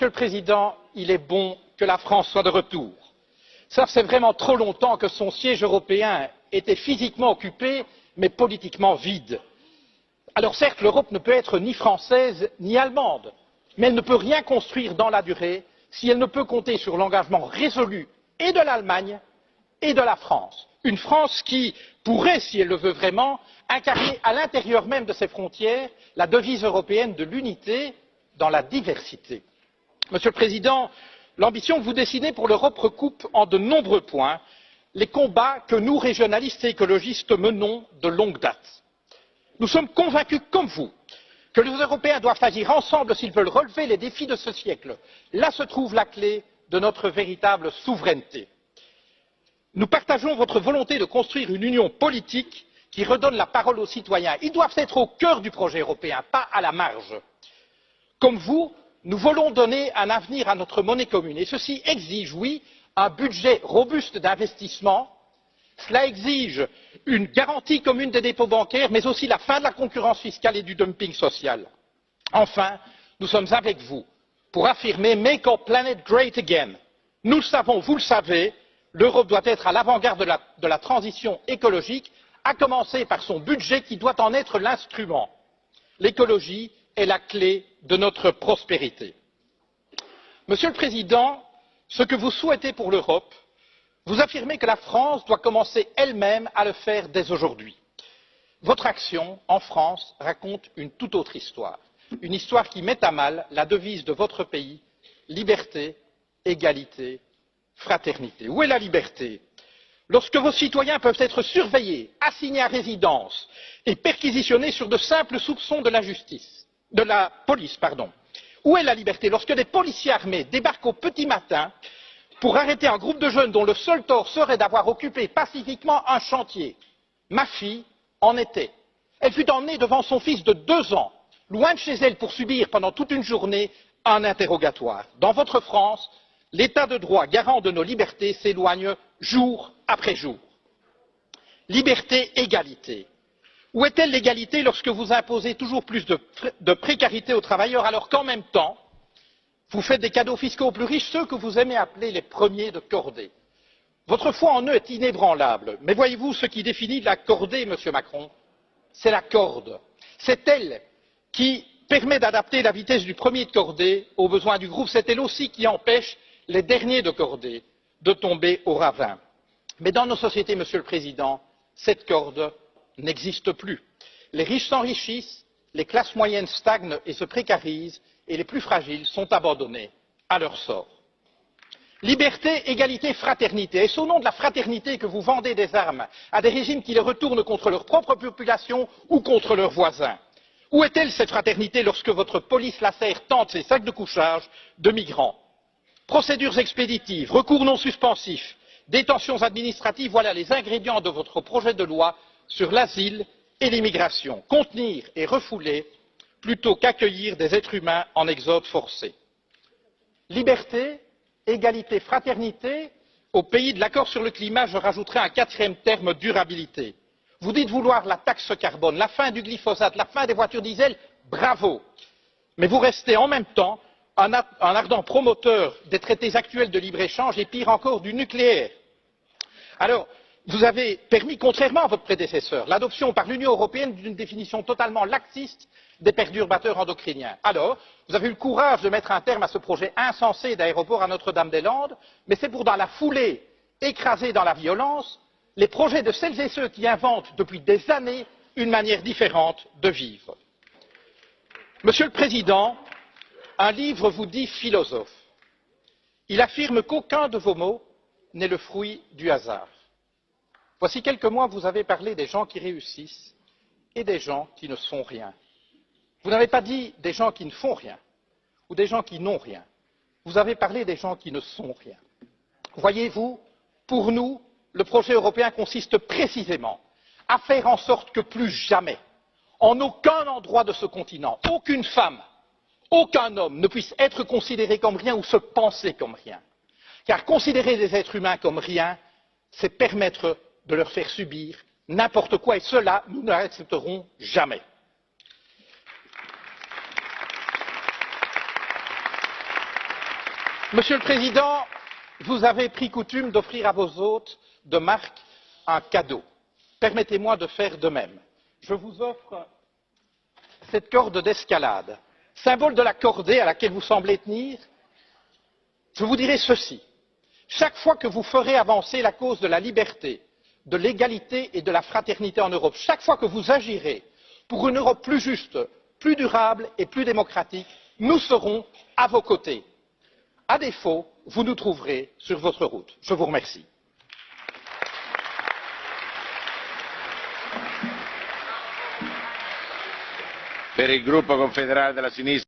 Monsieur le Président, il est bon que la France soit de retour. Ça fait vraiment trop longtemps que son siège européen était physiquement occupé, mais politiquement vide. Alors certes, l'Europe ne peut être ni française ni allemande, mais elle ne peut rien construire dans la durée si elle ne peut compter sur l'engagement résolu et de l'Allemagne et de la France. Une France qui pourrait, si elle le veut vraiment, incarner à l'intérieur même de ses frontières la devise européenne de l'unité dans la diversité. Monsieur le Président, l'ambition que vous dessinez pour l'Europe recoupe en de nombreux points les combats que nous, régionalistes et écologistes, menons de longue date. Nous sommes convaincus, comme vous, que les Européens doivent agir ensemble s'ils veulent relever les défis de ce siècle. Là se trouve la clé de notre véritable souveraineté. Nous partageons votre volonté de construire une union politique qui redonne la parole aux citoyens. Ils doivent être au cœur du projet européen, pas à la marge. Comme vous, nous voulons donner un avenir à notre monnaie commune et ceci exige, oui, un budget robuste d'investissement. Cela exige une garantie commune des dépôts bancaires, mais aussi la fin de la concurrence fiscale et du dumping social. Enfin, nous sommes avec vous pour affirmer Make our planet great again. Nous le savons, vous le savez, l'Europe doit être à l'avant-garde de la transition écologique, à commencer par son budget qui doit en être l'instrument. L'écologie est la clé de notre prospérité. Monsieur le Président, ce que vous souhaitez pour l'Europe, vous affirmez que la France doit commencer elle-même à le faire dès aujourd'hui. Votre action en France raconte une toute autre histoire, une histoire qui met à mal la devise de votre pays, liberté, égalité, fraternité. Où est la liberté? Lorsque vos citoyens peuvent être surveillés, assignés à résidence et perquisitionnés sur de simples soupçons de la police. Où est la liberté lorsque des policiers armés débarquent au petit matin pour arrêter un groupe de jeunes dont le seul tort serait d'avoir occupé pacifiquement un chantier? Ma fille en était. Elle fut emmenée devant son fils de 2 ans, loin de chez elle pour subir pendant toute une journée un interrogatoire. Dans votre France, l'état de droit garant de nos libertés s'éloigne jour après jour. Liberté, égalité. Où est-elle l'égalité lorsque vous imposez toujours plus de précarité aux travailleurs alors qu'en même temps, vous faites des cadeaux fiscaux aux plus riches, ceux que vous aimez appeler les premiers de cordée? Votre foi en eux est inébranlable, mais voyez-vous, ce qui définit la cordée, Monsieur Macron, c'est la corde. C'est elle qui permet d'adapter la vitesse du premier de cordée aux besoins du groupe. C'est elle aussi qui empêche les derniers de cordée de tomber au ravin. Mais dans nos sociétés, Monsieur le Président, cette corde n'existe plus. Les riches s'enrichissent, les classes moyennes stagnent et se précarisent, et les plus fragiles sont abandonnés à leur sort. Liberté, égalité, fraternité. Est-ce au nom de la fraternité que vous vendez des armes à des régimes qui les retournent contre leur propre population ou contre leurs voisins? Où est-elle cette fraternité lorsque votre police lacère tente ses sacs de couchage de migrants? Procédures expéditives, recours non suspensifs, détentions administratives, voilà les ingrédients de votre projet de loi sur l'asile et l'immigration. Contenir et refouler plutôt qu'accueillir des êtres humains en exode forcé. Liberté, égalité, fraternité. Au pays de l'accord sur le climat, je rajouterai un 4e terme, durabilité. Vous dites vouloir la taxe carbone, la fin du glyphosate, la fin des voitures diesel, bravo. Mais vous restez en même temps un ardent promoteur des traités actuels de libre-échange et pire encore du nucléaire. Alors, vous avez permis, contrairement à votre prédécesseur, l'adoption par l'Union européenne d'une définition totalement laxiste des perturbateurs endocriniens. Alors, vous avez eu le courage de mettre un terme à ce projet insensé d'aéroport à Notre-Dame-des-Landes, mais c'est pour, dans la foulée, écraser dans la violence les projets de celles et ceux qui inventent depuis des années une manière différente de vivre. Monsieur le Président, un livre vous dit philosophe. Il affirme qu'aucun de vos mots n'est le fruit du hasard. Voici quelques mois, vous avez parlé des gens qui réussissent et des gens qui ne sont rien. Vous n'avez pas dit des gens qui ne font rien ou des gens qui n'ont rien. Vous avez parlé des gens qui ne sont rien. Voyez-vous, pour nous, le projet européen consiste précisément à faire en sorte que plus jamais, en aucun endroit de ce continent, aucune femme, aucun homme ne puisse être considéré comme rien ou se penser comme rien. Car considérer les êtres humains comme rien, c'est permettre de leur faire subir n'importe quoi, et cela, nous ne l'accepterons jamais. Monsieur le Président, vous avez pris coutume d'offrir à vos hôtes de marque un cadeau. Permettez-moi de faire de même. Je vous offre cette corde d'escalade, symbole de la cordée à laquelle vous semblez tenir. Je vous dirai ceci. Chaque fois que vous ferez avancer la cause de la liberté, de l'égalité et de la fraternité en Europe, chaque fois que vous agirez pour une Europe plus juste, plus durable et plus démocratique, nous serons à vos côtés. À défaut, vous nous trouverez sur votre route. Je vous remercie. Per il gruppo confederale della sinistra